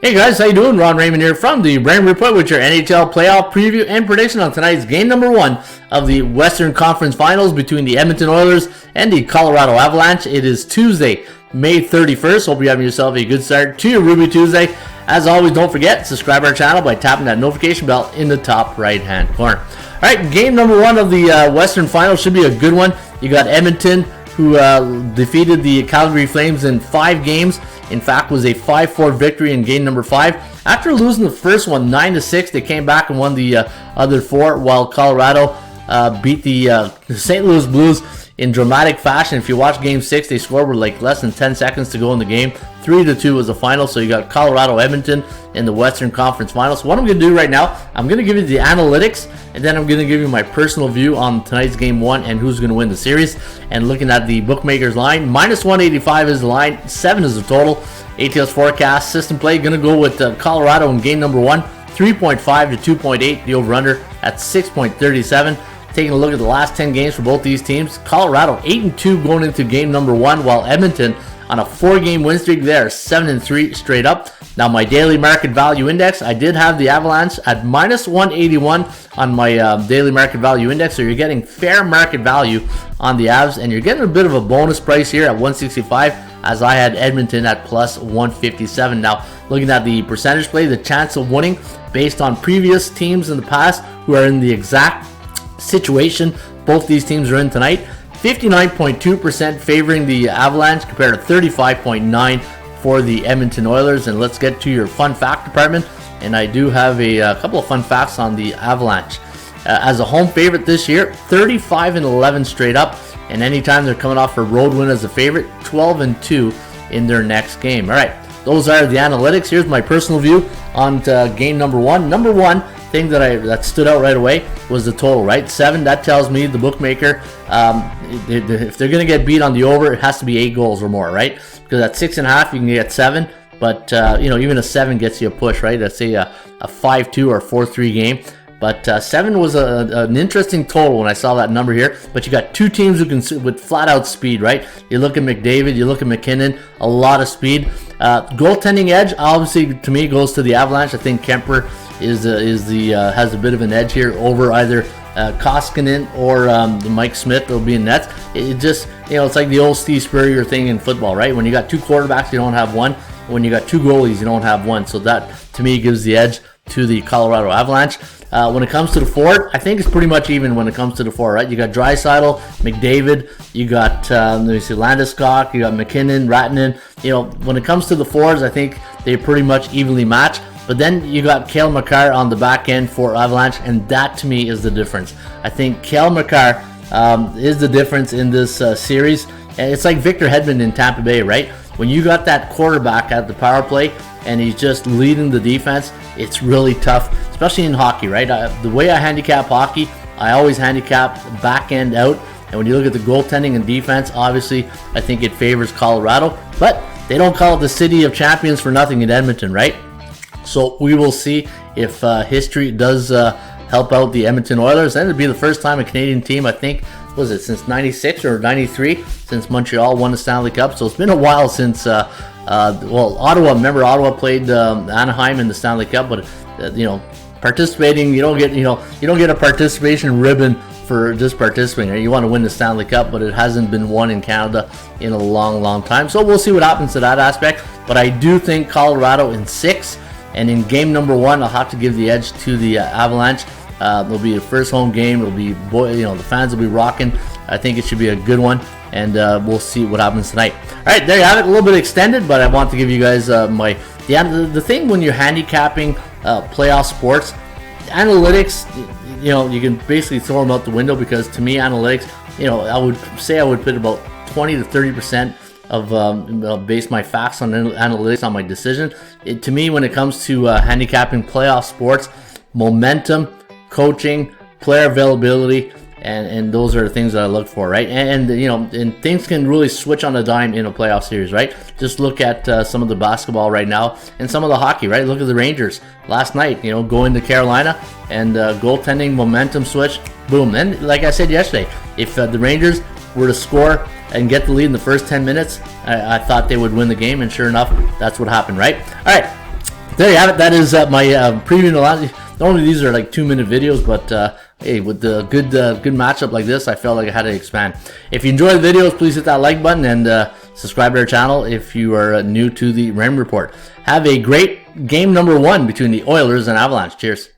Hey guys, how you doing? Ron Raymond here from the Raymond Report with your NHL Playoff preview and prediction on tonight's game number 1 of the Western Conference Finals between the Edmonton Oilers and the Colorado Avalanche. It is Tuesday, May 31st. Hope you're having yourself a good start to your Ruby Tuesday. As always, don't forget, subscribe to our channel by tapping that notification bell in the top right-hand corner. All right, game number 1 of the Western Finals should be a good one. You got Edmonton, who defeated the Calgary Flames in 5 games. In fact, was a 5-4 victory in game number 5. After losing the first one 9-6, they came back and won the other 4, while Colorado beat the St. Louis Blues in dramatic fashion. If you watch game 6, they scored with like less than 10 seconds to go in the game. 3-2 was the final, so you got Colorado-Edmonton in the Western Conference Finals. So what I'm going to do right now, I'm going to give you the analytics, and then I'm going to give you my personal view on tonight's game 1 and who's going to win the series. And looking at the bookmakers line, -185 is the line, 7 is the total. ATL's forecast system play, going to go with Colorado in game number 1, 3.5 to 2.8, the over-under at 6.37. Taking a look at the last 10 games for both these teams, Colorado 8-2 going into game number 1, while Edmonton on a 4-game win streak there, 7-3 straight up. Now my daily market value index, I did have the Avalanche at -181 on my daily market value index, so you're getting fair market value on the Avs, and you're getting a bit of a bonus price here at 165, as I had Edmonton at +157. Now looking at the percentage play, the chance of winning based on previous teams in the past who are in the exact situation both these teams are in tonight, 59.2% favoring the Avalanche compared to 35.9% for the Edmonton Oilers. And let's get to your fun fact department, and I do have a couple of fun facts on the Avalanche. As a home favorite this year, 35-11 straight up, and anytime they're coming off a road win as a favorite, 12-2 in their next game. All right, those are the analytics. Here's my personal view on game number 1. Number 1 thing that stood out right away was the total, right? 7. That tells me the bookmaker, if they're going to get beat on the over, it has to be 8 goals or more, right? Because at 6.5 you can get 7, but even a 7 gets you a push, right? Let's say a 5-2 or 4-3 game. But 7 was an interesting total when I saw that number here. But you got 2 teams who can with flat out speed, right? You look at McDavid, you look at McKinnon, a lot of speed. Goaltending edge, obviously, to me, goes to the Avalanche. I think Kemper has a bit of an edge here over either Koskinen or the Mike Smith will be in nets. It just, it's like the old Steve Spurrier thing in football, right? When you got 2 quarterbacks, you don't have one. When you got 2 goalies, you don't have one. So that, to me, gives the edge to the Colorado Avalanche. When it comes to the forward, I think it's pretty much even when it comes to the forward, right? You got Draisaitl, McDavid, you got Landeskog, you got McKinnon, Ratinen. When it comes to the forwards, I think they pretty much evenly match. But then you got Cale Makar on the back end for Avalanche, and that to me is the difference. I think Cale Makar is the difference in this series. And it's like Victor Hedman in Tampa Bay, right? When you got that quarterback at the power play and he's just leading the defense, it's really tough, especially in hockey, right? The way I handicap hockey, I always handicap back end out. And when you look at the goaltending and defense, obviously, I think it favors Colorado. But they don't call it the city of champions for nothing in Edmonton, right? So we will see if history does help out the Edmonton Oilers. And it'll be the first time a Canadian team, I think, was it since 96 or 93, since Montreal won the Stanley Cup. So it's been a while since, Ottawa. Remember, Ottawa played Anaheim in the Stanley Cup, but participating, you don't get a participation ribbon for just participating. You want to win the Stanley Cup, but it hasn't been won in Canada in a long, long time. So we'll see what happens to that aspect. But I do think Colorado in 6. And in game number 1, I'll have to give the edge to the Avalanche. It'll be a first home game. It'll be, the fans will be rocking. I think it should be a good one, and we'll see what happens tonight. All right, there you have it. A little bit extended, but I want to give you guys the thing when you're handicapping playoff sports, analytics. You can basically throw them out the window, because to me, analytics. I would put about 20 to 30%. Base my facts on analytics on my decision. To me, when it comes to handicapping playoff sports, momentum, coaching, player availability, and those are the things that I look for, right? And things can really switch on a dime in a playoff series, right? Just look at some of the basketball right now and some of the hockey, right? Look at the Rangers last night, going to Carolina, and goaltending, momentum switch, boom. And like I said yesterday, if the Rangers were to score and get the lead in the first 10 minutes, I thought they would win the game, and sure enough, that's what happened, right? All right, there you have it. That is my preview. Normally these are like 2-minute videos, but hey, with the good matchup like this, I felt like I had to expand. If you enjoy the videos, please hit that like button and subscribe to our channel if you are new to the Raymond Report. Have a great game number 1 between the Oilers and Avalanche. Cheers.